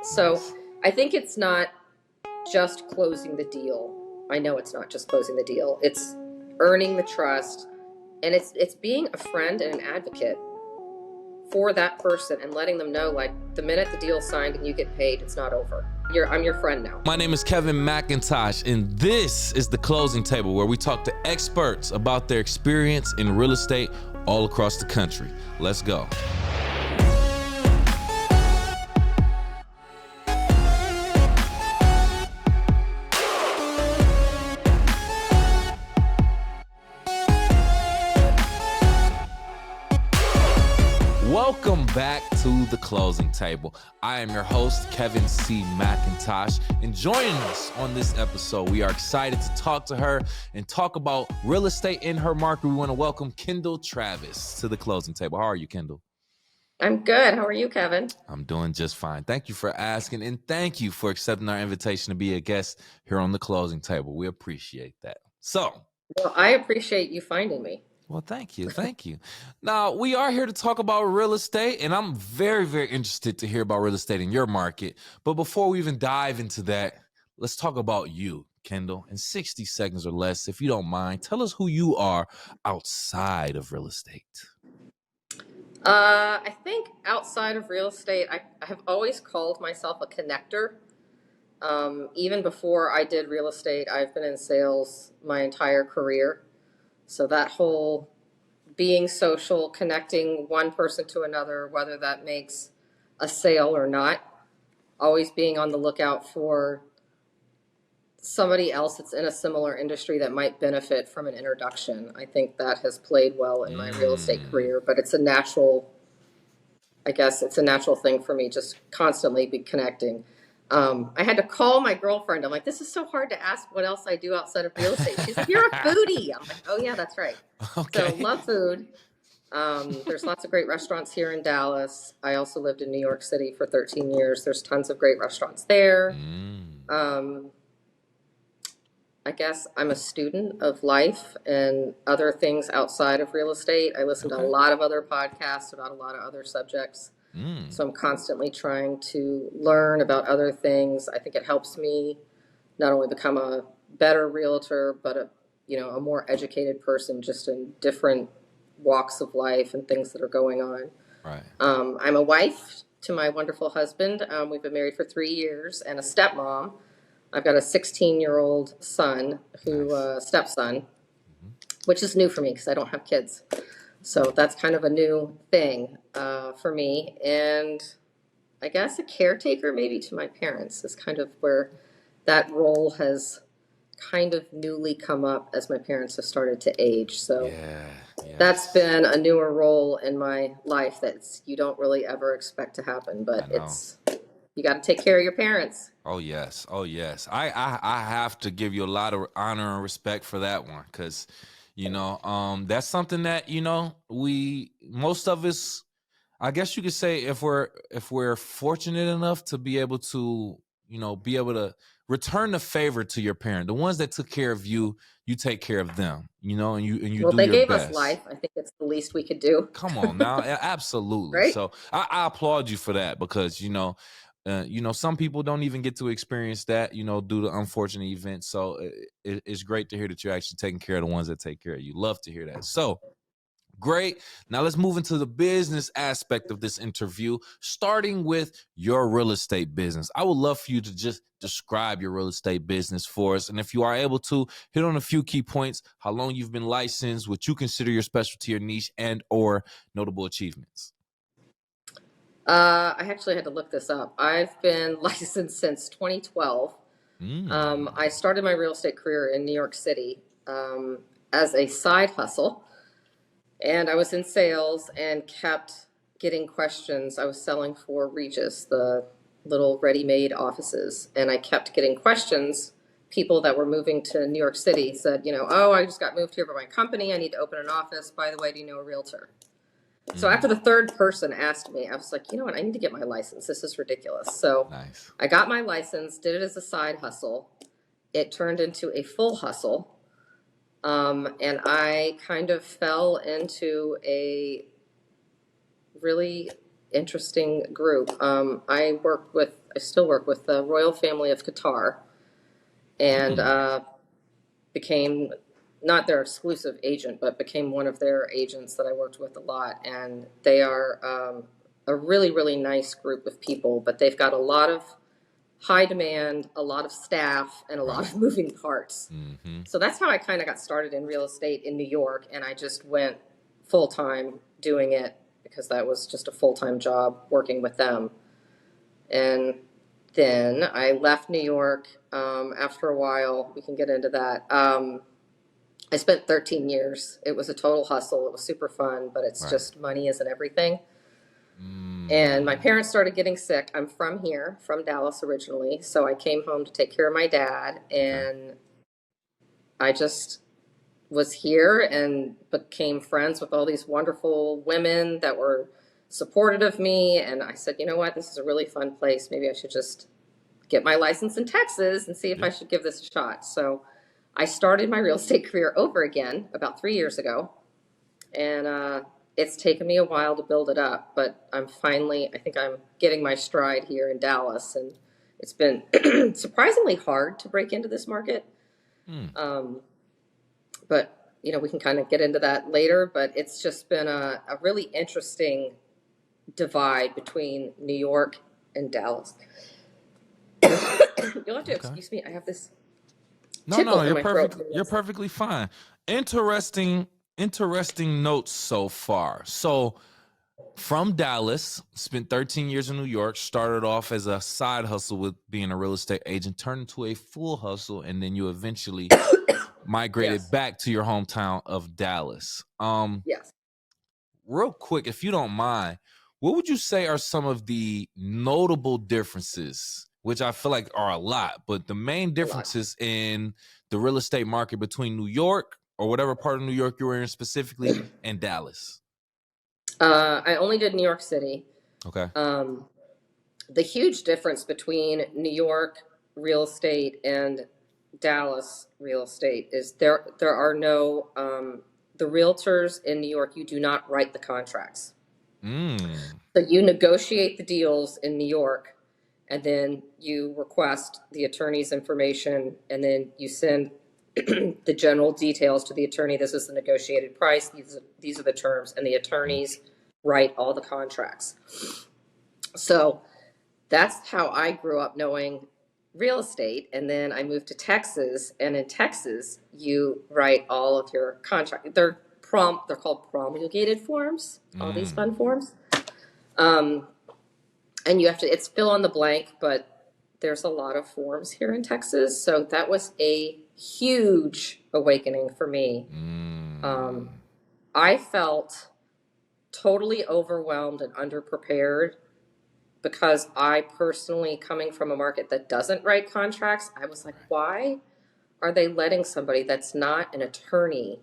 So Nice. I think it's not just closing the deal. I know it's not just closing the deal. It's earning the trust, and it's being a friend and an advocate for that person and letting them know, like, the minute the deal's signed and you get paid, it's not over. I'm your friend now. My name is Kevin McIntosh, and this is The Closing Table, where we talk to experts about their experience in real estate all across the country. Let's go. Welcome back to The Closing Table. I am your host, Kevin C. McIntosh, and joining us on this episode, we are excited to talk to her and talk about real estate in her market. We want to welcome Kendall Travis to The Closing Table. How are you, Kendall? I'm good. How are you, Kevin? I'm doing just fine. Thank you for asking, and thank you for accepting our invitation to be a guest here on The Closing Table. We appreciate that. Well, I appreciate you finding me. Well, thank you. Thank you. Now, we are here to talk about real estate, and I'm very, very interested to hear about real estate in your market. But before we even dive into that, let's talk about you, Kendall, in 60 seconds or less, if you don't mind. Tell us who you are outside of real estate. I think outside of real estate, I have always called myself a connector. Even before I did real estate, I've been in sales my entire career. So that whole being social, connecting one person to another, whether that makes a sale or not, always being on the lookout for somebody else that's in a similar industry that might benefit from an introduction. I think that has played well in my real estate career, but it's a natural thing for me, just constantly be connecting. I had to call my girlfriend. I'm like, this is so hard to ask what else I do outside of real estate. She's like, you're a foodie. I'm like, oh yeah, that's right. Okay. So love food. There's lots of great restaurants here in Dallas. I also lived in New York City for 13 years. There's tons of great restaurants there. I guess I'm a student of life and other things outside of real estate. I listen to a lot of other podcasts about a lot of other subjects. So I'm constantly trying to learn about other things. I think it helps me not only become a better realtor, but a more educated person, just in different walks of life and things that are going on. Right. I'm a wife to my wonderful husband. We've been married for 3 years, and a stepmom. I've got a 16-year-old son, stepson, which is new for me because I don't have kids. So that's kind of a new thing for me. And I guess a caretaker maybe to my parents is kind of where that role has kind of newly come up as my parents have started to age. So that's been a newer role in my life that you don't really ever expect to happen, but you got to take care of your parents. Oh yes. I have to give you a lot of honor and respect for that one, because that's something that most of us, I guess you could say, if we're fortunate enough to be able to return the favor to your parent, the ones that took care of you, you take care of them, and you Well, do your best. they gave us life. I think it's the least we could do. Come on now. Absolutely. Right? So I applaud you for that, because some people don't even get to experience that, due to unfortunate events. So it's great to hear that you're actually taking care of the ones that take care of you. Love to hear that. So great. Now let's move into the business aspect of this interview, starting with your real estate business. I would love for you to just describe your real estate business for us. And if you are able to, hit on a few key points: how long you've been licensed, what you consider your specialty or niche, and or notable achievements. I actually had to look this up. I've been licensed since 2012. I started my real estate career in New York City as a side hustle. And I was in sales and kept getting questions. I was selling for Regis, the little ready-made offices. And I kept getting questions. People that were moving to New York City said, oh, I just got moved here by my company. I need to open an office. By the way, do you know a realtor? So after the third person asked me, I was like, you know what? I need to get my license. This is ridiculous. So I got my license, did it as a side hustle. It turned into a full hustle. And I kind of fell into a really interesting group. I worked with I still work with the royal family of Qatar, and became not their exclusive agent, but became one of their agents that I worked with a lot. And they are a really, really nice group of people, but they've got a lot of high demand, a lot of staff, and a lot of moving parts. So that's how I kind of got started in real estate in New York. And I just went full time doing it because that was just a full time job working with them. And then I left New York after a while. We can get into that. I spent 13 years. It was a total hustle. It was super fun, but it's just money isn't everything. And my parents started getting sick. I'm from here, from Dallas originally. So I came home to take care of my dad. And I just was here and became friends with all these wonderful women that were supportive of me. And I said, you know what, this is a really fun place. Maybe I should just get my license in Texas and see if I should give this a shot. So I started my real estate career over again about 3 years ago. And it's taken me a while to build it up, but I think I'm getting my stride here in Dallas. And it's been surprisingly hard to break into this market. But, we can kind of get into that later, but it's just been a really interesting divide between New York and Dallas. You'll have to excuse me. I have this tickle in my throat. You're perfectly fine. Interesting notes so far. So from Dallas, spent 13 years in New York, started off as a side hustle with being a real estate agent, turned into a full hustle, and then you eventually migrated back to your hometown of Dallas. Yes. Real quick, if you don't mind, what would you say are some of the notable differences, which I feel like are a lot, but the main differences in the real estate market between New York or whatever part of New York you were in specifically and Dallas? I only did New York City. Okay. The huge difference between New York real estate and Dallas real estate is there are no the realtors in New York, you do not write the contracts. So you negotiate the deals in New York, and then you request the attorney's information, and then you send the general details to the attorney. This is the negotiated price. These are the terms, and the attorneys write all the contracts. So that's how I grew up knowing real estate. And then I moved to Texas, and in Texas, you write all of your contracts. They're called promulgated forms, all these fun forms. And you have to, it's fill in the blank, but there's a lot of forms here in Texas. So that was a huge awakening for me. I felt totally overwhelmed and underprepared because I personally, coming from a market that doesn't write contracts, I was like, why are they letting somebody that's not an attorney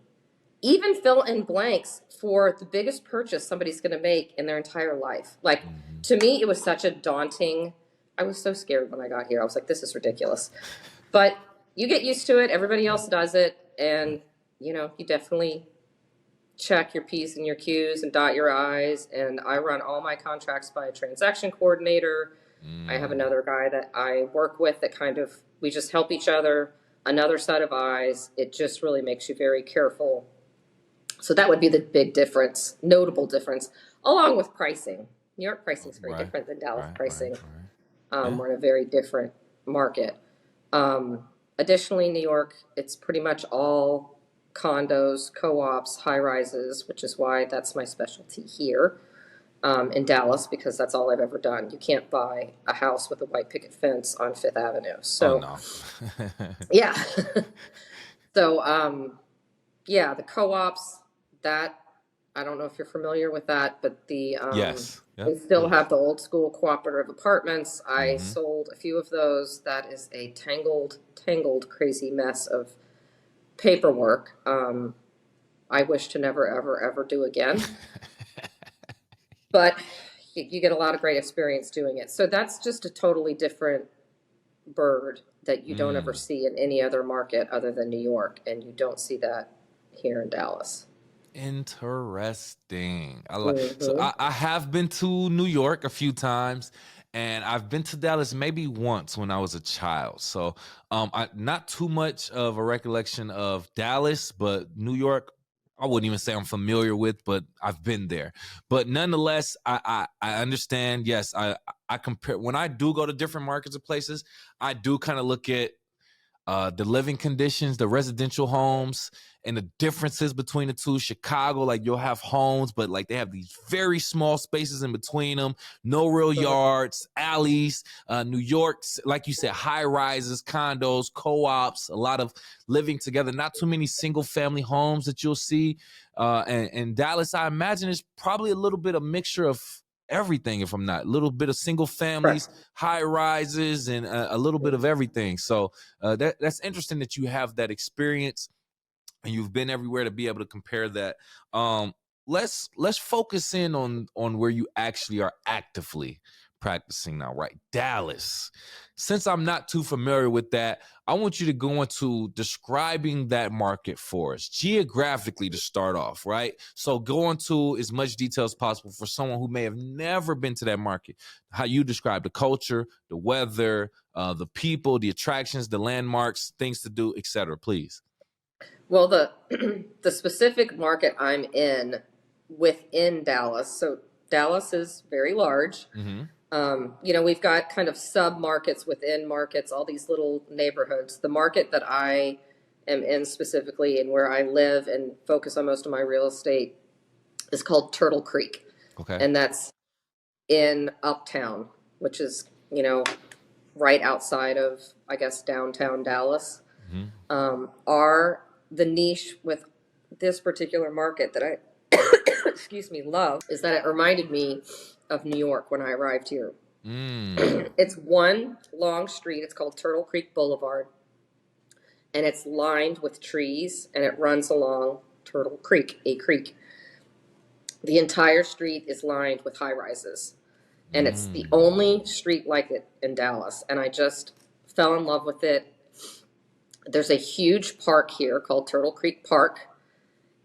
even fill in blanks for the biggest purchase somebody's going to make in their entire life? Like, to me, it was such a daunting, I was so scared when I got here. I was like, this is ridiculous. But you get used to it. Everybody else does it. And, you definitely check your P's and your Q's and dot your I's. And I run all my contracts by a transaction coordinator. I have another guy that I work with that we just help each other, another set of eyes. It just really makes you very careful. So that would be the big difference, notable difference, along with pricing. New York pricing is very different than Dallas pricing. We're in a very different market. Additionally, New York, it's pretty much all condos, co-ops, high-rises, which is why that's my specialty here in Dallas, because that's all I've ever done. You can't buy a house with a white picket fence on Fifth Avenue. So, yeah. So, the co-ops, that, I don't know if you're familiar with that, but they still have the old school cooperative apartments. I sold a few of those. That is a tangled, crazy mess of paperwork. I wish to never, ever, ever do again. But you get a lot of great experience doing it. So that's just a totally different bird that you don't ever see in any other market other than New York. And you don't see that here in Dallas. Interesting. So I have been to New York a few times, and I've been to Dallas maybe once when I was a child. So I not too much of a recollection of Dallas, but New York, I wouldn't even say I'm familiar with, but I've been there. But nonetheless, I understand. Yes, I compare when I do go to different markets or places, I do kind of look at the living conditions, the residential homes, and the differences between the two. Chicago, like you'll have homes, but like they have these very small spaces in between them, no real yards, alleys. New York, like you said, high rises, condos, co-ops, a lot of living together. Not too many single family homes that you'll see. And Dallas, I imagine, is probably a little bit of mixture of everything, if I'm not, a little bit of single families, Correct. high rises, and a little bit of everything. So that's interesting that you have that experience and you've been everywhere to be able to compare that. Um, let's focus in on where you actually are actively practicing now, right? Dallas. Since I'm not too familiar with that, I want you to go into describing that market for us geographically to start off, right? So go into as much detail as possible for someone who may have never been to that market. How you describe the culture, the weather, the people, the attractions, the landmarks, things to do, etc. Please. Well, the the specific market I'm in within Dallas, so Dallas is very large. Mm-hmm. We've got kind of sub markets within markets, all these little neighborhoods. The market that I am in specifically and where I live and focus on most of my real estate is called Turtle Creek. Okay. And that's in Uptown, which is, right outside of, I guess, downtown Dallas. Mm-hmm. Are the niche with this particular market that I, excuse me, love is that it reminded me of New York when I arrived here. Mm. It's one long street. It's called Turtle Creek Boulevard, and it's lined with trees, and it runs along Turtle Creek, a creek. The entire street is lined with high rises, and it's the Mm. only street like it in Dallas. And I just fell in love with it. There's a huge park here called Turtle Creek Park.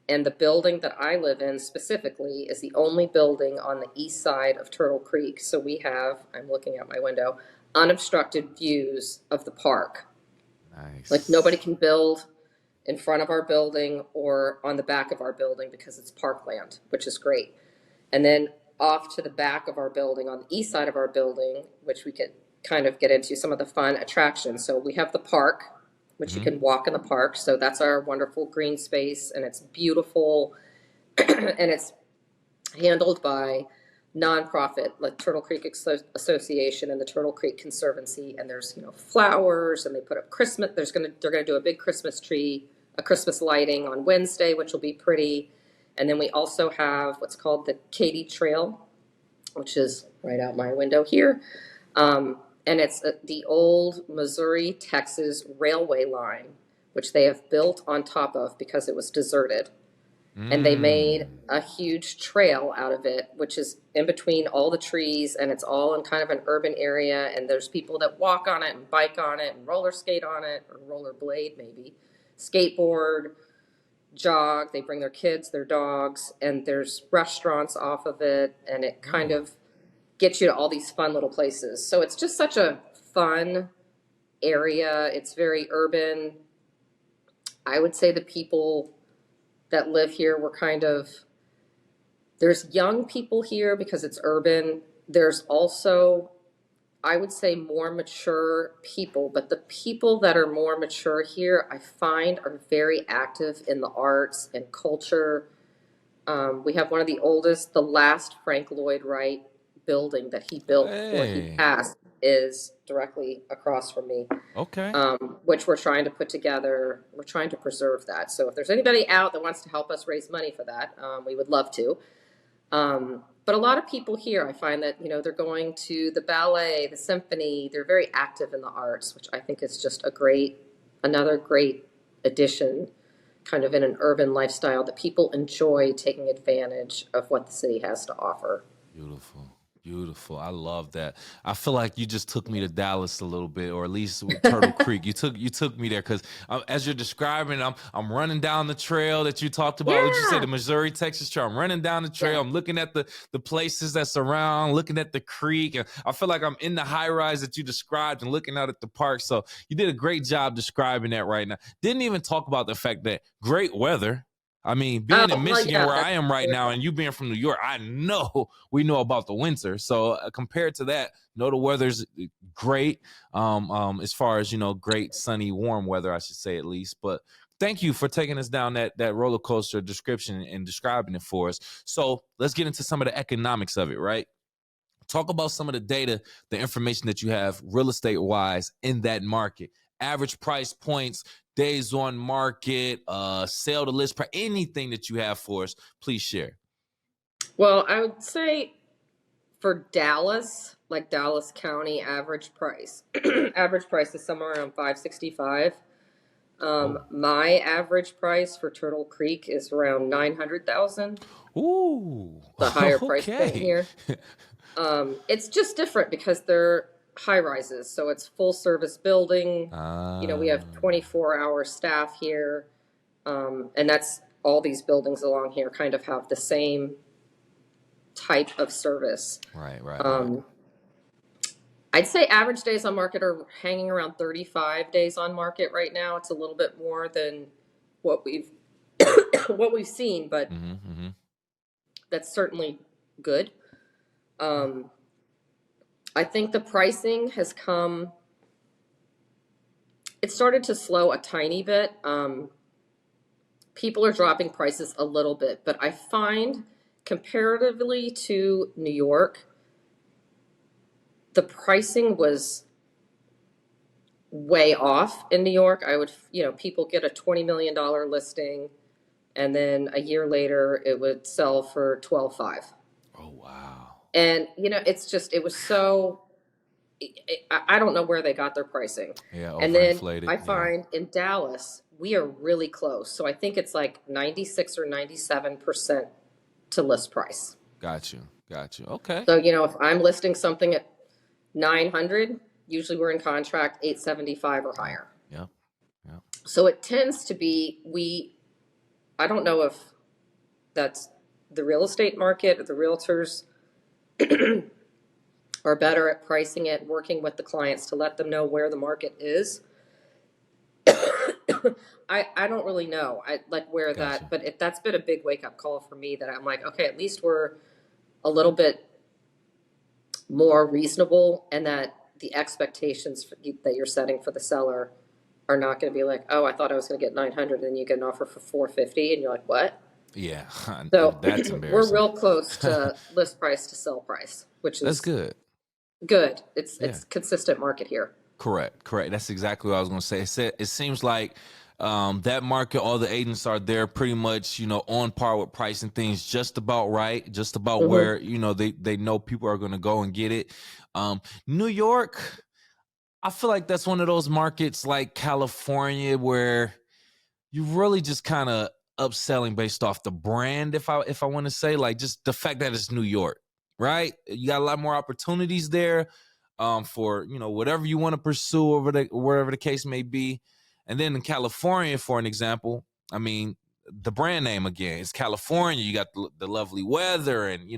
And the building that I live in specifically is the only building on the east side of Turtle Creek. So we have, I'm looking out my window, unobstructed views of the park. Like nobody Nice. can build in front of our building or on the back of our building because it's parkland, which is great. And then off to the back of our building, on the east side of our building, which we could kind of get into some of the fun attractions. So we have the park, which you Mm-hmm. can walk in the park. So that's our wonderful green space, and it's beautiful, and it's handled by nonprofit like Turtle Creek Association and the Turtle Creek Conservancy. And there's flowers, and they put up Christmas. They're gonna do a big Christmas tree, a Christmas lighting on Wednesday, which will be pretty. And then we also have what's called the Katy Trail, which is right out my window here. And it's the old Missouri-Texas railway line, which they have built on top of because it was deserted. And they made Mm. a huge trail out of it, which is in between all the trees, and it's all in kind of an urban area. And there's people that walk on it and bike on it and roller skate on it, or rollerblade maybe, skateboard, jog. They bring their kids, their dogs, and there's restaurants off of it, and it kind Oh. of gets you to all these fun little places. So it's just such a fun area. It's very urban. I would say the people that live here were kind of, there's young people here because it's urban. There's also, I would say, more mature people, but the people that are more mature here, I find, are very active in the arts and culture. We have one of the oldest, the last Frank Lloyd Wright building that he built before he Hey. passed is directly across from me, Okay. which we're trying to put together. We're trying to preserve that. So if there's anybody out that wants to help us raise money for that, we would love to. But a lot of people here, I find that, they're going to the ballet, the symphony, they're very active in the arts, which I think is just another great addition kind of in an urban lifestyle that people enjoy taking advantage of what the city has to offer. Beautiful. Beautiful. I love that. I feel like you just took me to Dallas a little bit, or at least with Turtle Creek. You took me there because as you're describing, I'm running down the trail that you talked about. Would you say Yeah. the Missouri Texas Trail? I'm running down the trail. Yeah. I'm looking at the places that's around, looking at the creek, and I feel like I'm in the high rise that you described and looking out at the park. So you did a great job describing that right now. Didn't even talk about the fact that great weather. I mean, being in Well, Michigan yeah, where that's I am right very now, and you being from New York, I know we know about the winter. So compared to that, the weather's great. As far as great sunny, warm weather, I should say at least. But thank you for taking us down that roller coaster description and describing it for us. So let's get into some of the economics of it, right? Talk about some of the data, the information that you have real estate wise in that market. Average price points, days on market, sale to list price, anything that you have for us, please share. well. I would say for Dallas, like Dallas County, average price, average price is somewhere around 565. My average price for Turtle Creek is around 900,000. Ooh, The higher price point okay. here. It's just different because they're high rises, so it's full service building. We have 24-hour staff here, and that's all these buildings along here kind of have the same type of service. Right. I'd say average days on market are hanging around 35 days on market right now. It's a little bit more than what we've what we've seen, but that's certainly good. I think the pricing has come. It started to slow a tiny bit. People are dropping prices a little bit, but I find comparatively to New York, the pricing was way off in New York. People get a $20 million listing, and then a year later it would sell for 12.5. Oh, wow. And, it was so, I don't know where they got their pricing. Yeah, And then overinflated. I find in Dallas, we are really close. So I think it's like 96 or 97% to list price. Got you. Okay. So, if I'm listing something at 900, usually we're in contract 875 or higher. Yep. So it tends to be, I don't know if that's the real estate market or the realtors are better at pricing it, working with the clients to let them know where the market is. I don't really know. I like where Gotcha. but that's been a big wake up call for me that I'm like, okay, at least we're a little bit more reasonable, and that the expectations that you're setting for the seller are not going to be like, oh, I thought I was going to get 900, and you get an offer for 450, and you're like, what? Yeah, So that's embarrassing. we're real close to list price to sell price, which is that's good. Good. It's consistent market here. Correct. That's exactly what I was going to say. It seems like that market, all the agents are there pretty much, on par with pricing things just about right, just about where, they know people are going to go and get it. New York, I feel like that's one of those markets like California where you really just kind of upselling based off the brand, if I want to say, like just the fact that it's New York, right? You got a lot more opportunities there for whatever you want to pursue over wherever the case may be. And then in California, for an example, I mean, the brand name again is California. You got the lovely weather and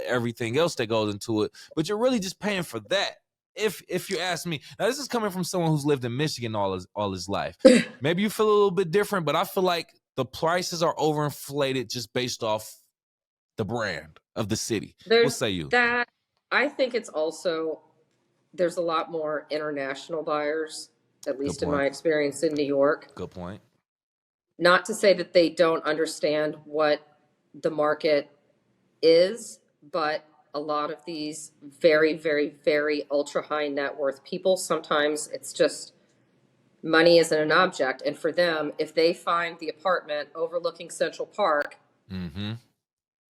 everything else that goes into it, but you're really just paying for that. If you ask me, now this is coming from someone who's lived in Michigan all his life. Maybe you feel a little bit different, but I feel like the prices are overinflated just based off the brand of the city. What say you? That I think it's also there's a lot more international buyers, at least in my experience in New York. Good point. Not to say that they don't understand what the market is, but a lot of these very, very, very ultra high net worth people, sometimes it's just money isn't an object. And for them, if they find the apartment overlooking Central Park,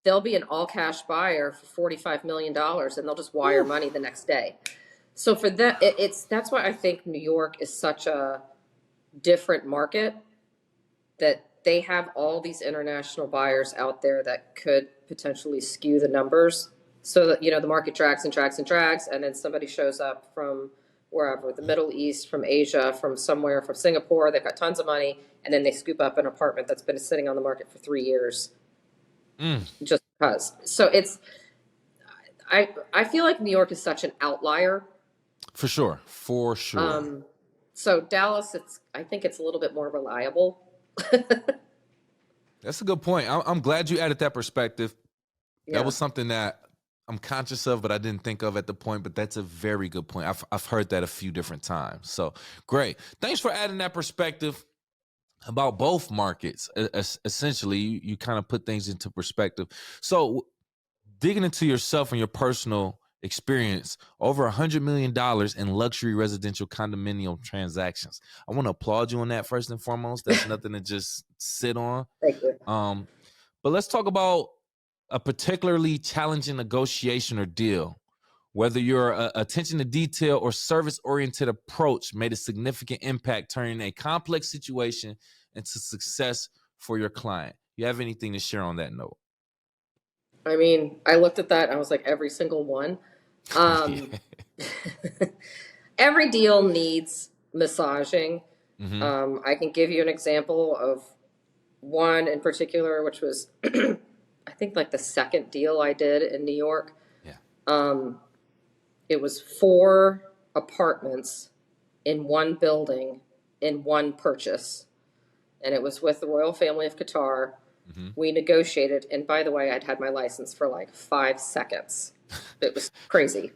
they'll be an all cash buyer for $45 million, and they'll just wire money the next day. So for them, that's why I think New York is such a different market, that they have all these international buyers out there that could potentially skew the numbers. So that, the market drags and drags and drags, and then somebody shows up from wherever, the Middle East, from Asia, from somewhere, from Singapore. They've got tons of money, and then they scoop up an apartment that's been sitting on the market for 3 years just because. So I feel like New York is such an outlier. For sure. So Dallas, I think it's a little bit more reliable. That's a good point. I'm glad you added that perspective. Yeah. That was something that I'm conscious of, but I didn't think of at the point. But that's a very good point. I've heard that a few different times. So great. Thanks for adding that perspective about both markets. Essentially, you kind of put things into perspective. So digging into yourself and your personal experience, over $100 million in luxury residential condominium transactions. I want to applaud you on that first and foremost. That's nothing to just sit on. Thank you. But let's talk about a particularly challenging negotiation or deal. Whether your attention to detail or service-oriented approach made a significant impact, turning a complex situation into success for your client. You have anything to share on that note? I mean, I looked at that and I was like, every single one. Every deal needs massaging. I can give you an example of one in particular, which was, I think, like the second deal I did in New York. Yeah. It was 4 apartments in one building in one purchase. And it was with the royal family of Qatar. We negotiated. And by the way, I'd had my license for like 5 seconds. It was crazy.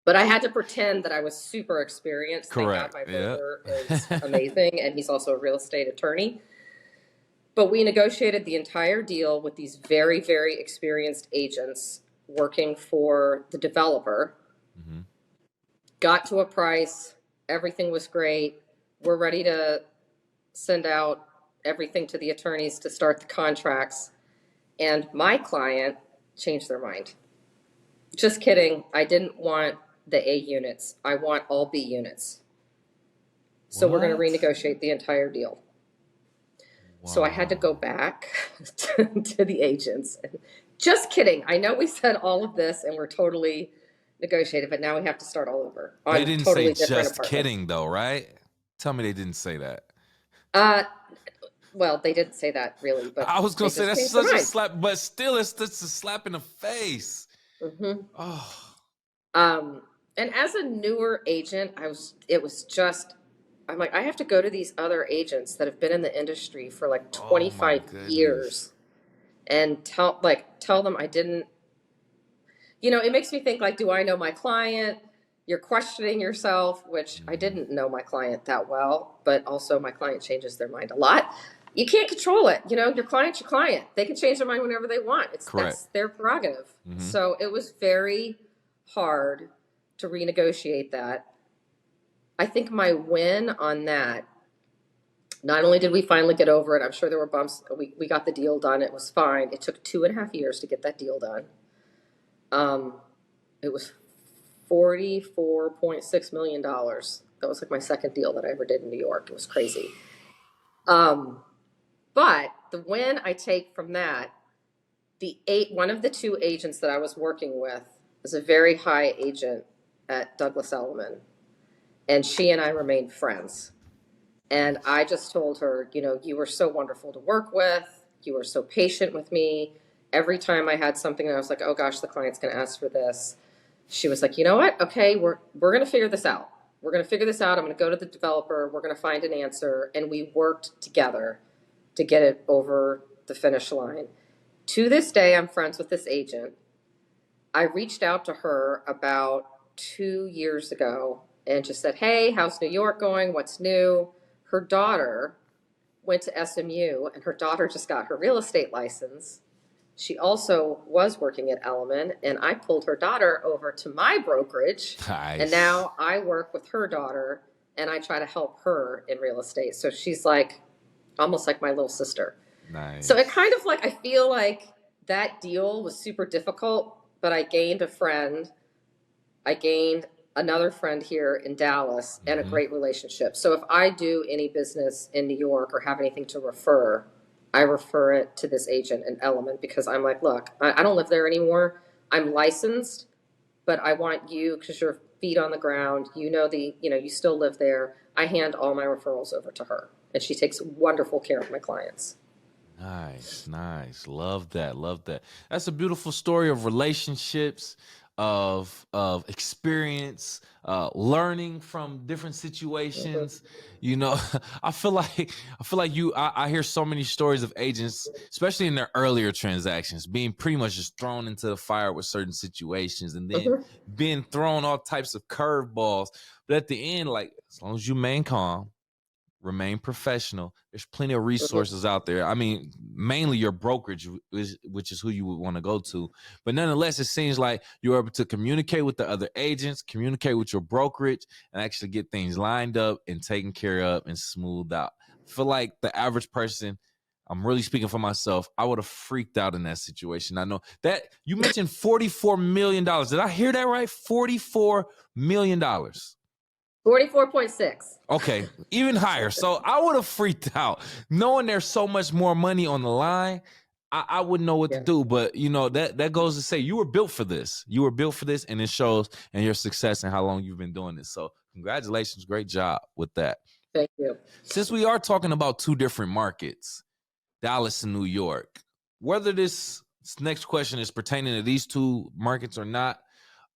But I had to pretend that I was super experienced. Correct. Thank God my brother is amazing. And he's also a real estate attorney. But we negotiated the entire deal with these very, very experienced agents working for the developer. Got to a price. Everything was great. We're ready to send out everything to the attorneys to start the contracts. And my client changed their mind. Just kidding. I didn't want the A units. I want all B units. So we're going to renegotiate the entire deal. Wow. So I had to go back to the agents. Just kidding. I know we said all of this and we're totally negotiated, but now we have to start all over. They didn't say just kidding though, right? Tell me they didn't say that. Well, they didn't say that really, but I was going to say that's such a slap, but still it's a slap in the face. Oh. And as a newer agent, I'm like, I have to go to these other agents that have been in the industry for like 25 years and tell them I didn't, it makes me think like, do I know my client? You're questioning yourself, which I didn't know my client that well, but also my client changes their mind a lot. You can't control it. Your client's your client. They can change their mind whenever they want. That's their prerogative. So it was very hard to renegotiate that. I think my win on that, not only did we finally get over it, I'm sure there were bumps. We got the deal done. It was fine. It took 2.5 years to get that deal done. It was $44.6 million. That was like my second deal that I ever did in New York. It was crazy. But the win I take from that, one of the 2 agents that I was working with is a very high agent at Douglas Elliman. And she and I remained friends. And I just told her, you were so wonderful to work with. You were so patient with me. Every time I had something and I was like, oh gosh, the client's going to ask for this. She was like, you know what? Okay, we're going to figure this out. We're going to figure this out. I'm going to go to the developer. We're going to find an answer. And we worked together to get it over the finish line. To this day, I'm friends with this agent. I reached out to her about 2 years ago and just said, hey, how's New York going? What's new? Her daughter went to SMU and her daughter just got her real estate license. She also was working at Elliman, and I pulled her daughter over to my brokerage. Nice. And now I work with her daughter and I try to help her in real estate. So she's like almost like my little sister. Nice. So it kind of like, I feel like that deal was super difficult, but I gained a friend. I gained another friend here in Dallas and a great relationship. So if I do any business in New York or have anything to refer, I refer it to this agent in Elliman because I'm like, look, I don't live there anymore. I'm licensed, but I want you, because you're feet on the ground, you still live there. I hand all my referrals over to her, and she takes wonderful care of my clients. Nice, nice. Love that. Love that. That's a beautiful story of relationships, of experience, learning from different Mhm. situations. You know, I feel like I hear so many stories of agents, especially in their earlier transactions, being pretty much just thrown into the fire with certain situations and then Mhm. being thrown all types of curveballs. But at the end, like as long as you remain calm, remain professional. There's plenty of Mhm. resources out there. I mean, mainly your brokerage, which is who you would want to go to. But nonetheless, it seems like you're able to communicate with the other agents, communicate with your brokerage, and actually get things lined up and taken care of and smoothed out. I feel like the average person, I'm really speaking for myself, I would have freaked out in that situation. I know that you mentioned $44 million. Did I hear that right? $44 million. 44.6. Okay, even higher. So I would have freaked out knowing there's so much more money on the line. I wouldn't know what to Yeah. do, but that goes to say you were built for this. You were built for this, and it shows in your success and how long you've been doing this. So congratulations, great job with that. Thank you. Since we are talking about two different markets, Dallas and New York, whether this next question is pertaining to these two markets or not,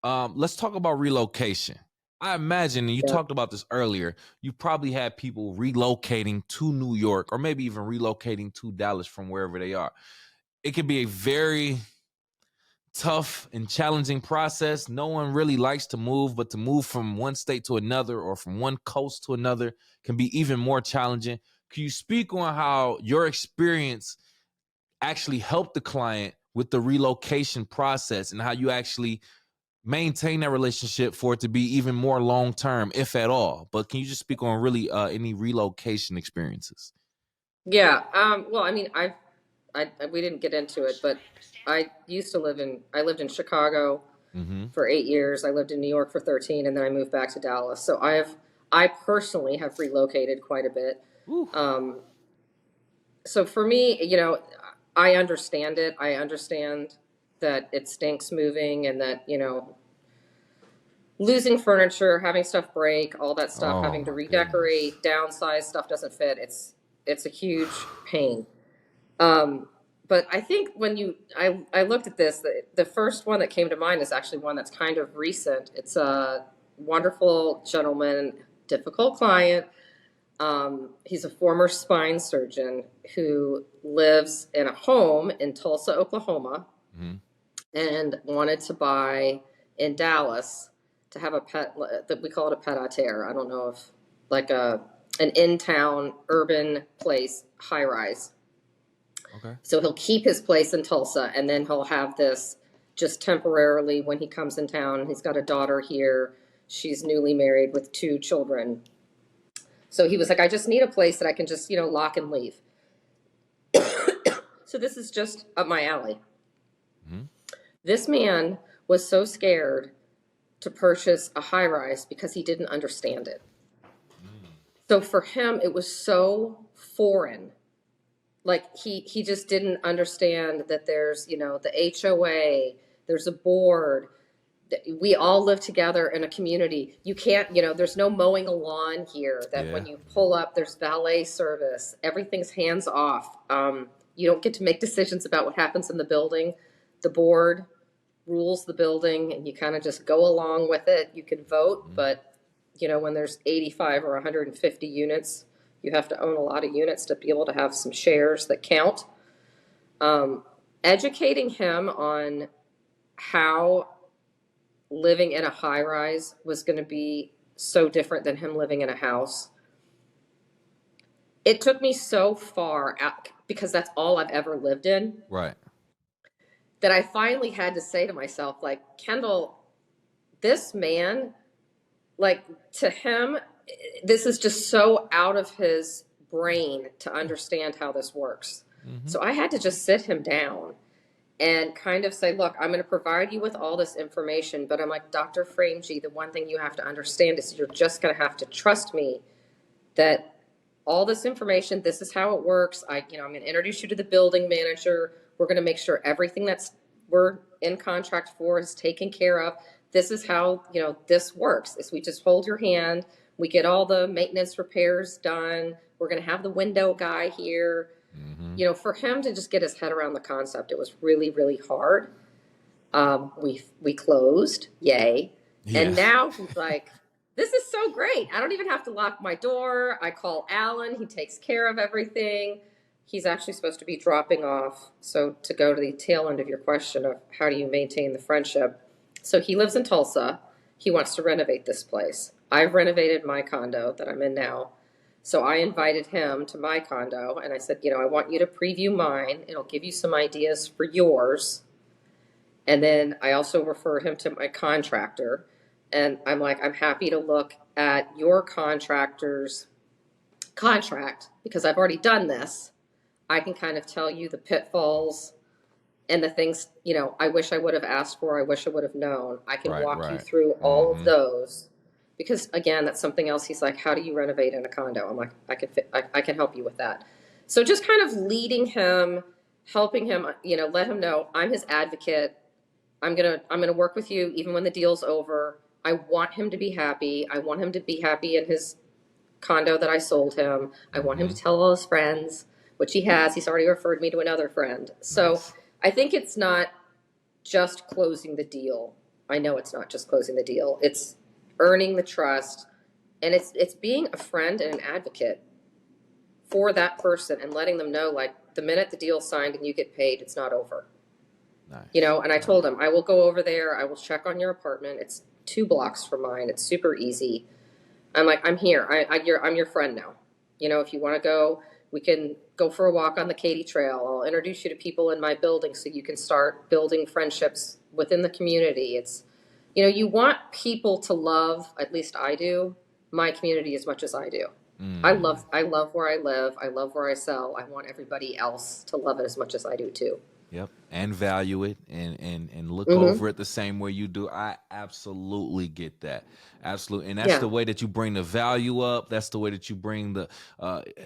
let's talk about relocation. I imagine, and you Yeah. talked about this earlier, you probably had people relocating to New York or maybe even relocating to Dallas from wherever they are. It can be a very tough and challenging process. No one really likes to move, but to move from one state to another or from one coast to another can be even more challenging. Can you speak on how your experience actually helped the client with the relocation process and how you actually maintain that relationship for it to be even more long term, if at all? But can you just speak on really any relocation experiences? Yeah. Well, I mean, we didn't get into it, but I lived in Chicago Mm-hmm. for 8 years. I lived in New York for 13, and then I moved back to Dallas. So I personally have relocated quite a bit. Um, so for me, I understand it. I understand that it stinks moving and that, losing furniture, having stuff break, all that stuff, Oh having to my goodness. redecorate, downsize, stuff doesn't fit. It's a huge pain. Um, but I think I looked at this, the first one that came to mind is actually one that's kind of recent. It's a wonderful gentleman, difficult client. He's a former spine surgeon who lives in a home in Tulsa, Oklahoma, Mm-hmm. and wanted to buy in Dallas to have a pet that we call it a pet a terre. I don't know if like an in-town urban place, high rise. Okay. So he'll keep his place in Tulsa, and then he'll have this just temporarily when he comes in town. He's got a daughter here. She's newly married with 2 children. So he was like, I just need a place that I can just, lock and leave. So this is just up my alley. Mm-hmm. This man was so scared to purchase a high rise because he didn't understand it. So for him, it was so foreign. Like he just didn't understand that there's, the HOA, there's a board. We all live together in a community. You can't, there's no mowing a lawn here. That Yeah. when you pull up, there's valet service. Everything's hands off. You don't get to make decisions about what happens in the building. The board rules the building, and you kind of just go along with it. You can vote, Mm-hmm. but when there's 85 or 150 units, you have to own a lot of units to be able to have some shares that count. Um, Educating him on how living in a high rise was going to be so different than him living in a house. It took me so far out because that's all I've ever lived in, Right. that I finally had to say to myself, like, Kendall, this man, like, to him, this is just so out of his brain to understand how this works. Mm-hmm. So I had to just sit him down and kind of say, look, I'm going to provide you with all this information, but I'm like, Dr. Framegee, the one thing you have to understand is you're just going to have to trust me that all this information, this is how it works. I'm going to introduce you to the building manager. We're going to make sure everything we're in contract for is taken care of. This is how, this works, is we just hold your hand. We get all the maintenance repairs done. We're going to have the window guy here. For him to just get his head around the concept, it was really, really hard. We closed, yay. Yeah. And now he's like, this is so great. I don't even have to lock my door. I call Alan. He takes care of everything. He's actually supposed to be dropping off. So to go to the tail end of your question of how do you maintain the friendship. So he lives in Tulsa. He wants to renovate this place. I've renovated my condo that I'm in now. So I invited him to my condo and I said, I want you to preview mine. It'll give you some ideas for yours. And then I also refer him to my contractor. And I'm like, I'm happy to look at your contractor's contract because I've already done this. I can kind of tell you the pitfalls and the things, I wish I would have asked for, I wish I would have known. I can walk you through all of those. Because again, that's something else. He's like, how do you renovate in a condo? I'm like, I can help you with that. So just kind of leading him, helping him, let him know I'm his advocate. I'm gonna work with you even when the deal's over. I want him to be happy. I want him to be happy in his condo that I sold him. I want him to tell all his friends, which he has. He's already referred me to another friend. So I think it's not just closing the deal. I know it's not just closing the deal. It's earning the trust, and it's being a friend and an advocate for that person and letting them know, like, the minute the deal's signed and you get paid, it's not over. Nice. And I told him, I will go over there. I will check on your apartment. It's 2 blocks from mine. It's super easy. I'm like, I'm here. I'm your friend now. If you want to go, we can go for a walk on the Katy Trail. I'll introduce you to people in my building so you can start building friendships within the community. It's, you want people to love, at least I do, my community as much as I do. I love where I live. I love where I sell. I want everybody else to love it as much as I do too. Yep. And value it and look over it the same way you do. I absolutely get that. Absolutely. And that's the way that you bring the value up. That's the way that you bring the,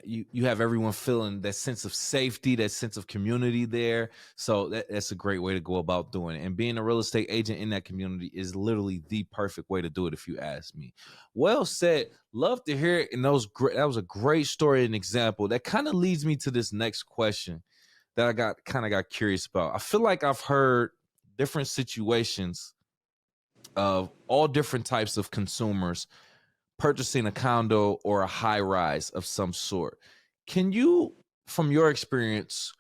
you have everyone feeling that sense of safety, that sense of community there. So that's a great way to go about doing it. And being a real estate agent in that community is literally the perfect way to do it, if you ask me. Well said. Love to hear it. And that was a great story and example. That kind of leads me to this next question that I got curious about. I feel like I've heard different situations of all different types of consumers purchasing a condo or a high rise of some sort. Can you, from your experience,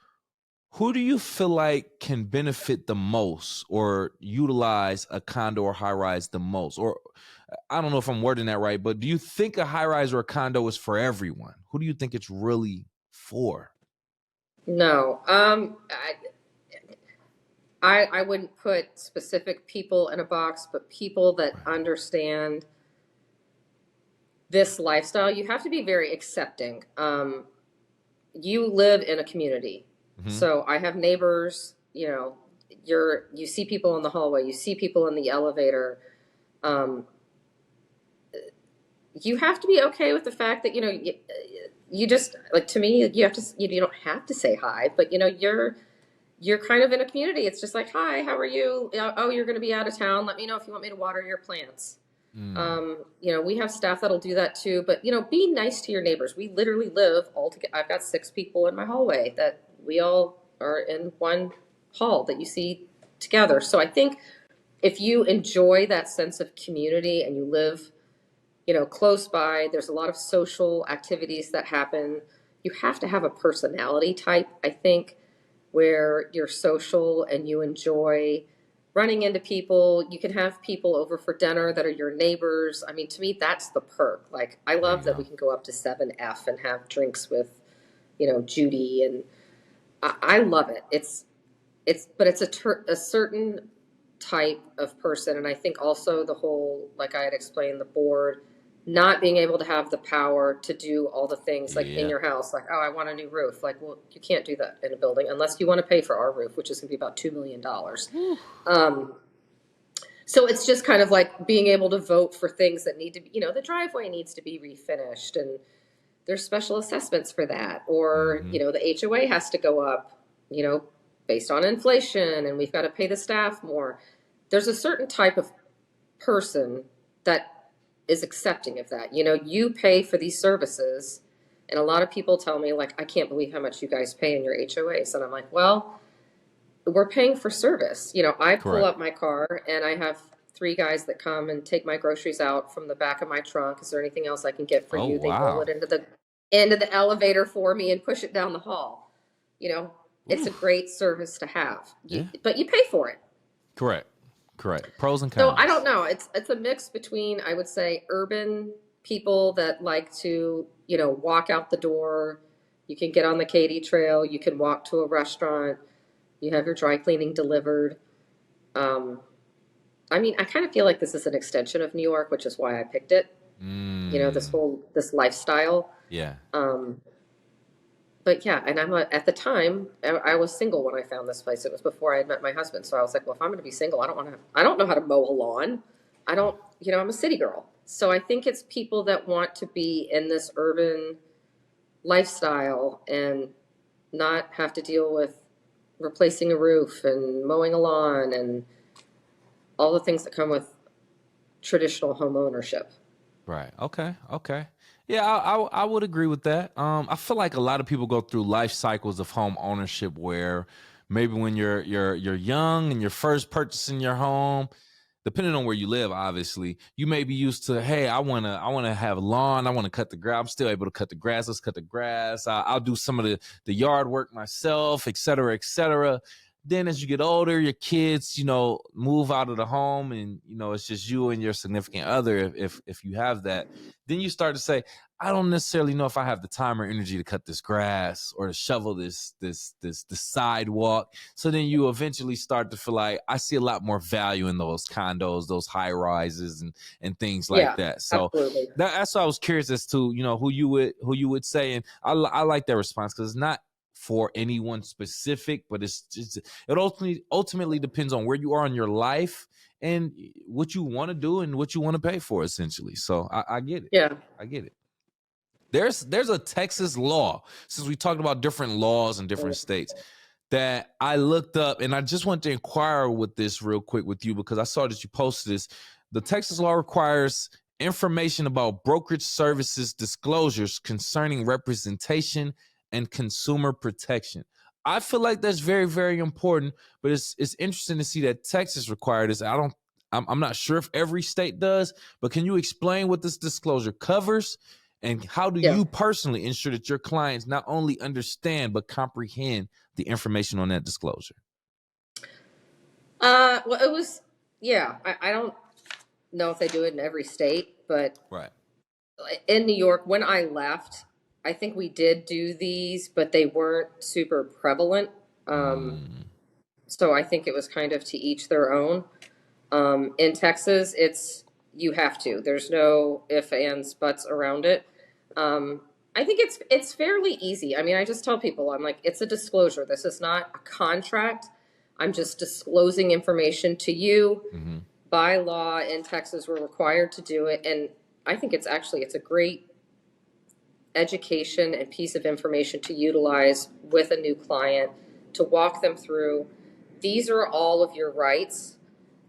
who do you feel like can benefit the most or utilize a condo or high rise the most? Or I don't know if I'm wording that right, but do you think a high rise or a condo is for everyone? Who do you think it's really for? No, I wouldn't put specific people in a box, but people that understand this lifestyle. You have to be very accepting. You live in a community. So I have neighbors, you see people in the hallway, you see people in the elevator. You have to be okay with the fact that, you just, like, to me, you don't have to say hi, but you're kind of in a community. It's just like, hi, how are you? Oh, you're going to be out of town. Let me know if you want me to water your plants. We have staff that'll do that too, but be nice to your neighbors. We literally live all together. I've got 6 people in my hallway that we all are in one hall that you see together. So I think if you enjoy that sense of community and you live, close by, there's a lot of social activities that happen. You have to have a personality type, I think, where you're social and you enjoy running into people. You can have people over for dinner that are your neighbors. I mean, to me, that's the perk. Like, I love that we can go up to 7F and have drinks with, Judy, and I love it. But it's a certain type of person. And I think also the whole, like I had explained, the board, not being able to have the power to do all the things like in your house, like, oh, I want a new roof. Like, well, you can't do that in a building unless you want to pay for our roof, which is going to be about $2 million. So it's just kind of like being able to vote for things that need to be, the driveway needs to be refinished and there's special assessments for that. Or, the HOA has to go up, based on inflation and we've got to pay the staff more. There's a certain type of person that is accepting of that. You know, you pay for these services, and a lot of people tell me, like, I can't believe how much you guys pay in your HOAs. And I'm like, well, we're paying for service. You know, I pull Correct. up my car and I have 3 guys that come and take my groceries out from the back of my trunk. Is there anything else I can get for Oh, you? They roll wow. it into the end of the elevator for me and push it down the hall. You know, it's a Oof. great service to have. Yeah. But you pay for it. Correct. Pros and So I cons. don't know. It's a mix between, I would say, urban people that like to, you know, walk out the door. You can get on the Katy Trail. You can walk to a restaurant. You have your dry cleaning delivered. Um, I mean, I kind of feel like this is an extension of New York, which is why I picked it. You know, this lifestyle. Yeah. But yeah, and at the time I was single when I found this place. It was before I had met my husband, so I was like, well, if I'm going to be single, I don't know how to mow a lawn. I don't, you know, I'm a city girl. So I think it's people that want to be in this urban lifestyle and not have to deal with replacing a roof and mowing a lawn and all the things that come with traditional home ownership. Right. Okay. Yeah, I would agree with that. I feel like a lot of people go through life cycles of home ownership where maybe when you're young and you're first purchasing your home, depending on where you live, obviously, you may be used to, hey, I wanna have a lawn, I wanna cut the grass. I'm still able to cut the grass. Let's cut the grass. I'll do some of the yard work myself, et cetera, et cetera. Then as you get older, your kids, you know, move out of the home and, you know, it's just you and your significant other if you have that. Then you start to say, I don't necessarily know if I have the time or energy to cut this grass or to shovel the sidewalk. So then you eventually start to feel like I see a lot more value in those condos, those high rises and things like Yeah, that. So absolutely. that's why I was curious as to, you know, who you would say. And I like that response because it's not for anyone specific, but it's just it ultimately depends on where you are in your life and what you want to do and what you want to pay for, essentially. So I get it. Yeah. I get it. There's a Texas law, since we talked about different laws in different states, that I looked up, and I just want to inquire with this real quick with you because I saw that you posted this. The Texas law requires information about brokerage services disclosures concerning representation and consumer protection. I feel like that's very, very important, but it's interesting to see that Texas required this. I'm not sure if every state does, but can you explain what this disclosure covers? And how do Yeah. you personally ensure that your clients not only understand but comprehend the information on that disclosure? Well, it was, yeah, I don't know if they do it in every state, but Right. in New York, when I left, I think we did do these, but they weren't super prevalent. So I think it was kind of to each their own. In Texas, you have to. There's no ifs, ands, buts around it. I think it's fairly easy. I mean, I just tell people, I'm like, it's a disclosure. This is not a contract. I'm just disclosing information to you. By law in Texas, we're required to do it, and I think it's a great education and piece of information to utilize with a new client to walk them through. These are all of your rights.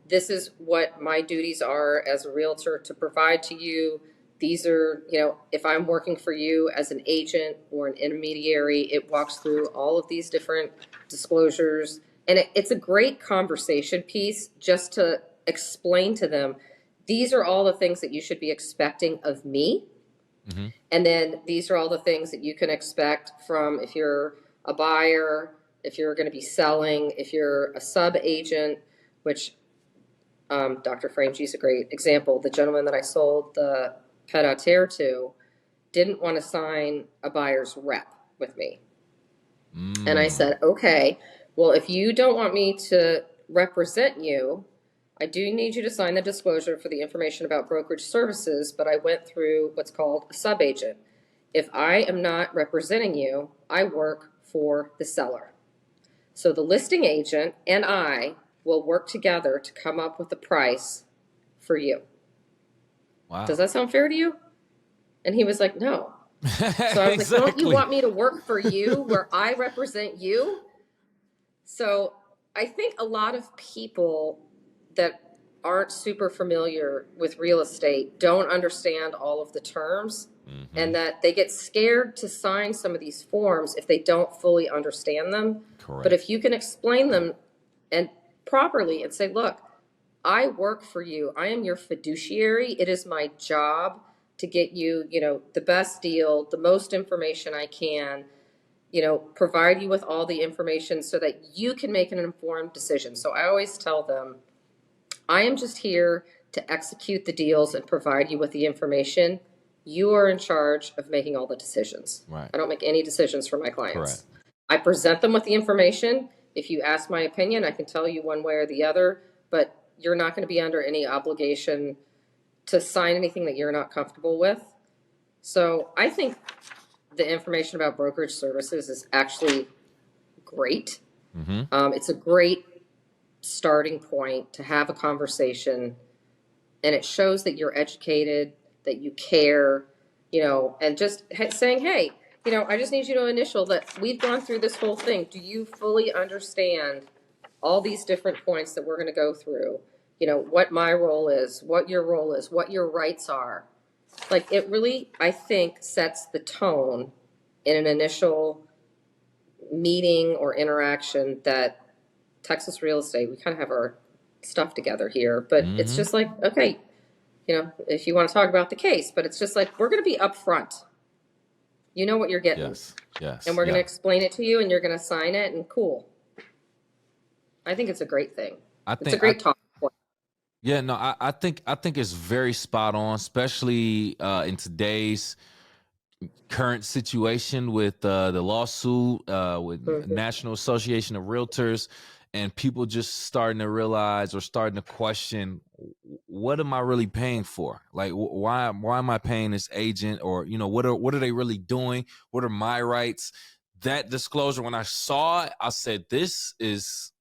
This is what my duties are as a realtor to provide to you. These are, you know, if I'm working for you as an agent or an intermediary, it walks through all of these different disclosures. And it's a great conversation piece just to explain to them, these are all the things that you should be expecting of me. And then these are all the things that you can expect from if you're a buyer, if you're going to be selling, if you're a sub agent, which Dr. Frame's a great example. The gentleman that I sold the pet a terre to didn't want to sign a buyer's rep with me. And I said, okay, well, if you don't want me to represent you, I do need you to sign the disclosure for the information about brokerage services, but I went through what's called a sub-agent. If I am not representing you, I work for the seller. So the listing agent and I will work together to come up with a price for you. Wow. Does that sound fair to you? And he was like, no. So I was Exactly. like, don't you want me to work for you where I represent you? So I think a lot of people that aren't super familiar with real estate don't understand all of the terms, and that they get scared to sign some of these forms if they don't fully understand them. But Correct. if you can explain them and properly and say, look, I work for you. I am your fiduciary. It is my job to get you, the best deal, the most information I can, provide you with all the information so that you can make an informed decision. So I always tell them, I am just here to execute the deals and provide you with the information. You are in charge of making all the decisions. Right. I don't make any decisions for my Correct. clients. I present them with the information. If you ask my opinion, I can tell you one way or the other, but you're not going to be under any obligation to sign anything that you're not comfortable with. So I think the information about brokerage services is actually great. It's a great starting point to have a conversation, and it shows that you're educated, that you care, and just saying, hey, I just need you to initial that we've gone through this whole thing. Do you fully understand all these different points that we're going to go through? What my role is, what your role is, what your rights are. Like, it really, I think, sets the tone in an initial meeting or interaction that Texas real estate, we kind of have our stuff together here, but it's just like, okay, if you want to talk about the case, but it's just like, we're going to be upfront. You know what you're getting. Yes. Yes. And we're going Yeah. to explain it to you, and you're going to sign it, and cool. I think it's a great thing. It's a great talk point. Yeah, no, I think it's very spot on, especially in today's current situation with the lawsuit with National Association of Realtors, and people just starting to realize or starting to question, what am I really paying for? Like, why am I paying this agent? Or what are they really doing? What are my rights? That disclosure, when I saw it, I said, this is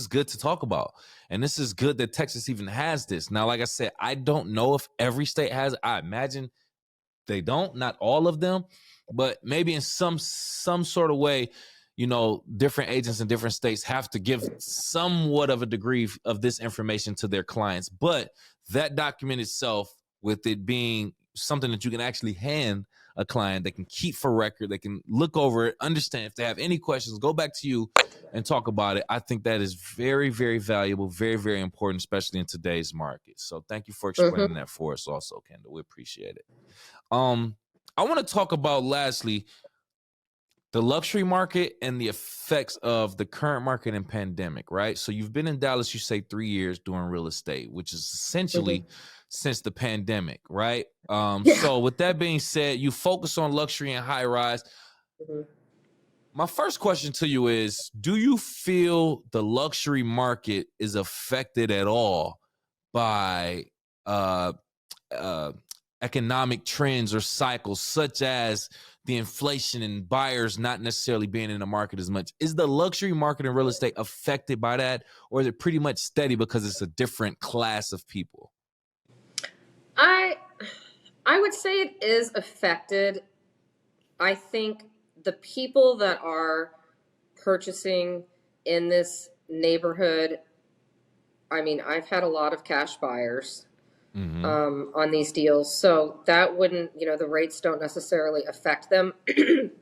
good to talk about. And this is good that Texas even has this. Now, like I said, I don't know if every state has it. I imagine they don't, not all of them, but maybe in some sort of way, different agents in different states have to give somewhat of a degree of this information to their clients. But that document itself, with it being something that you can actually hand a client, they can keep for record, they can look over it, understand. If they have any questions, go back to you and talk about it. I think that is very, very valuable, very, very important, especially in today's market. So thank you for explaining that for us also, Kendall. We appreciate it. I want to talk about, lastly, the luxury market and the effects of the current market and pandemic, right? So you've been in Dallas, you say 3 years doing real estate, which is essentially since the pandemic, right? So with that being said, you focus on luxury and high rise. My first question to you is, do you feel the luxury market is affected at all by economic trends or cycles, such as the inflation and buyers not necessarily being in the market as much? Is the luxury market in real estate affected by that, or is it pretty much steady because it's a different class of people? I would say it is affected. I think the people that are purchasing in this neighborhood, I mean, I've had a lot of cash buyers on these deals. So that wouldn't, the rates don't necessarily affect them,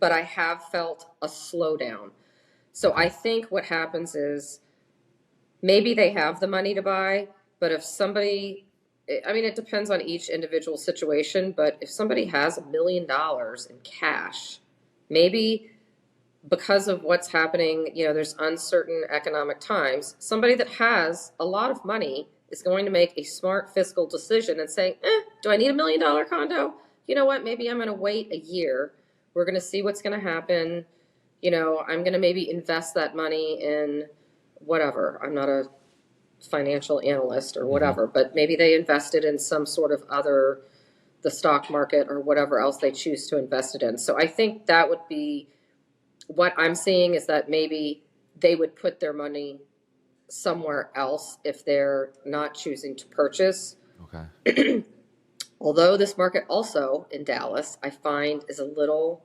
but I have felt a slowdown. So I think what happens is maybe they have the money to buy, but if somebody, I mean, it depends on each individual situation, but if somebody has $1 million in cash, maybe because of what's happening, there's uncertain economic times, somebody that has a lot of money is going to make a smart fiscal decision and say, do I need $1 million condo? You know what? Maybe I'm going to wait a year. We're going to see what's going to happen. I'm going to maybe invest that money in whatever. I'm not a financial analyst or whatever, but maybe they invested in some sort of the stock market or whatever else they choose to invest it in. So I think that would be what I'm seeing, is that maybe they would put their money somewhere else if they're not choosing to purchase. Although this market also in Dallas, I find, is a little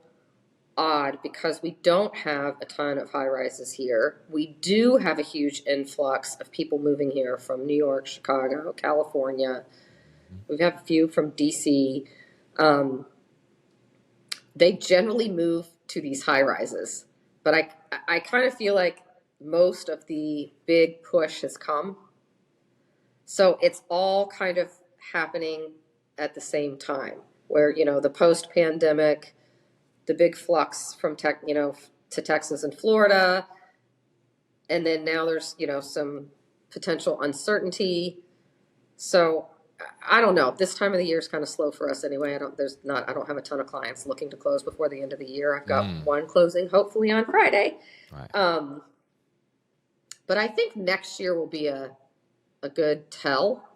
odd because we don't have a ton of high rises here. We do have a huge influx of people moving here from New York, Chicago, California. We have a few from DC. They generally move to these high rises, but I kind of feel like most of the big push has come. So it's all kind of happening at the same time where, the post-pandemic, the big flux from to Texas and Florida. And then now there's, some potential uncertainty. So I don't know. This time of the year is kind of slow for us anyway. I don't have a ton of clients looking to close before the end of the year. I've got one closing hopefully on Friday. Right. But I think next year will be a good tell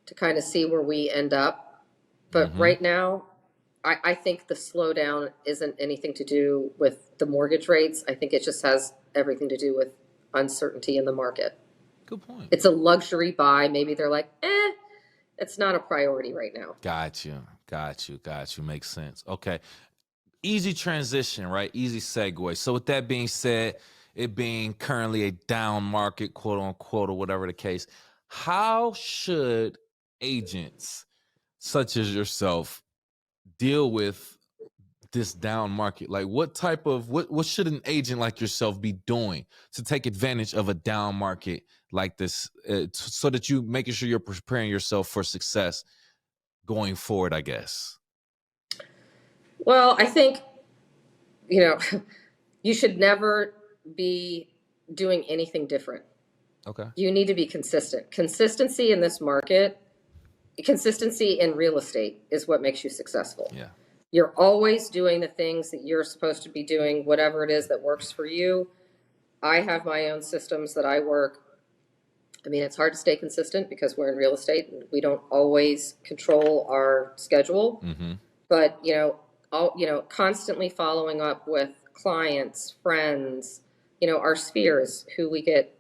to kind of see where we end up. But right now, I think the slowdown isn't anything to do with the mortgage rates. I think it just has everything to do with uncertainty in the market. Good point. It's a luxury buy. Maybe they're like, it's not a priority right now. Got you. Makes sense. Okay. Easy transition, right? Easy segue. So with that being said, it being currently a down market, quote unquote, or whatever the case, how should agents such as yourself deal with this down market? Like what should an agent like yourself be doing to take advantage of a down market like this, so that you making sure you're preparing yourself for success going forward, I guess? Well, I think, you should never be doing anything different. Okay. You need to be consistent. Consistency in this market, consistency in real estate is what makes you successful. Yeah. You're always doing the things that you're supposed to be doing, whatever it is that works for you. I have my own systems that I work. I mean, it's hard to stay consistent because we're in real estate and we don't always control our schedule. But, constantly following up with clients, friends, our spheres who we get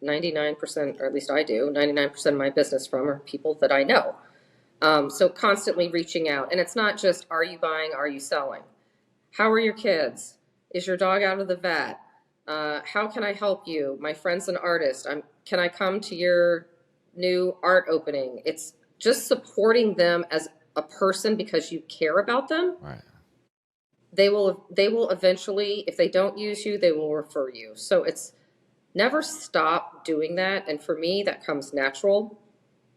99%, or at least I do, 99% of my business from are people that I know. So constantly reaching out. And it's not just, are you buying, are you selling? How are your kids? Is your dog out of the vet? How can I help you? My friend's an artist. Can I come to your new art opening? It's just supporting them as a person because you care about them. Right. They will eventually, if they don't use you, they will refer you. So it's never stop doing that. And for me, that comes natural.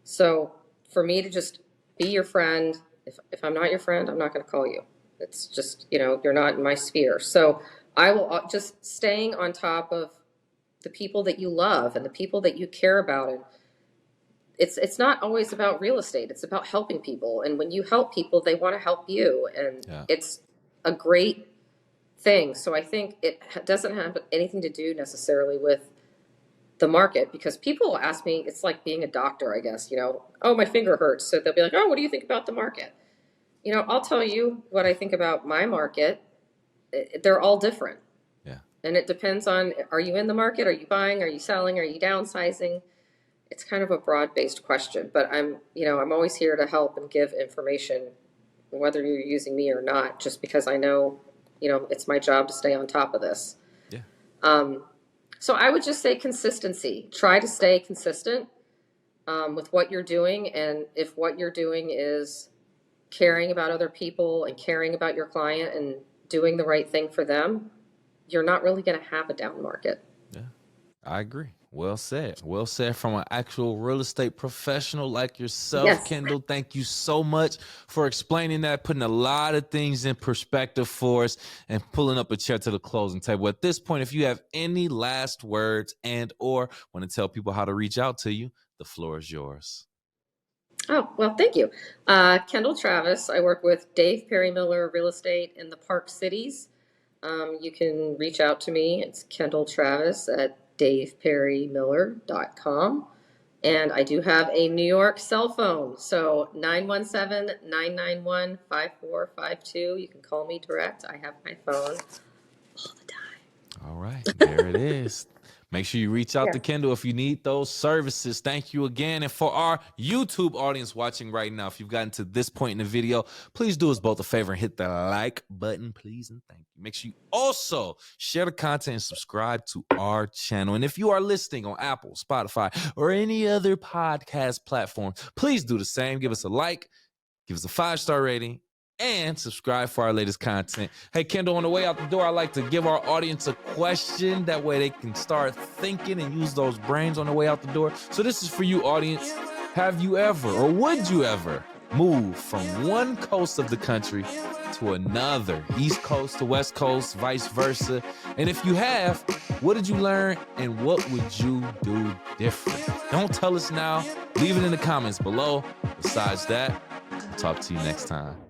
So for me to just be your friend, if I'm not your friend, I'm not going to call you. It's just, you're not in my sphere. So I will just staying on top of the people that you love and the people that you care about. And it's not always about real estate. It's about helping people. And when you help people, they want to help you. And it's a great thing. So I think it doesn't have anything to do necessarily with the market, because people will ask me, it's like being a doctor, I guess, oh, my finger hurts. So they'll be like, oh, what do you think about the market? I'll tell you what I think about my market. They're all different. Yeah. And it depends on, are you in the market? Are you buying? Are you selling? Are you downsizing? It's kind of a broad-based question, but I'm always here to help and give information, whether you're using me or not, just because I know, it's my job to stay on top of this. Yeah. So I would just say consistency. Try to stay consistent with what you're doing. And if what you're doing is caring about other people and caring about your client and doing the right thing for them, you're not really going to have a down market. Yeah, I agree. Well said. Well said from an actual real estate professional like yourself. Yes. Kendall, thank you so much for explaining that, putting a lot of things in perspective for us and pulling up a chair to the closing table. At this point, if you have any last words and or want to tell people how to reach out to you, the floor is yours. Oh, well, thank you. Kendall Travis. I work with Dave Perry Miller Real Estate in the Park Cities. You can reach out to me. It's Kendall Travis at daveperrymiller.com. And I do have a New York cell phone. So 917-991-5452. You can call me direct. I have my phone all the time. All right. There it is. Make sure you reach out Yeah. to Kendall if you need those services. Thank you again. And for our YouTube audience watching right now, if you've gotten to this point in the video, please do us both a favor and hit the like button, please, and thank you. Make sure you also share the content and subscribe to our channel. And if you are listening on Apple, Spotify, or any other podcast platform, please do the same. Give us a like, give us a 5-star rating, and subscribe for our latest content. Hey, Kendall, on the way out the door, I like to give our audience a question. That way they can start thinking and use those brains on the way out the door. So this is for you, audience. Have you ever, or would you ever, move from one coast of the country to another, East Coast to West Coast, vice versa? And if you have, what did you learn and what would you do different? Don't tell us now. Leave it in the comments below. Besides that, I'll talk to you next time.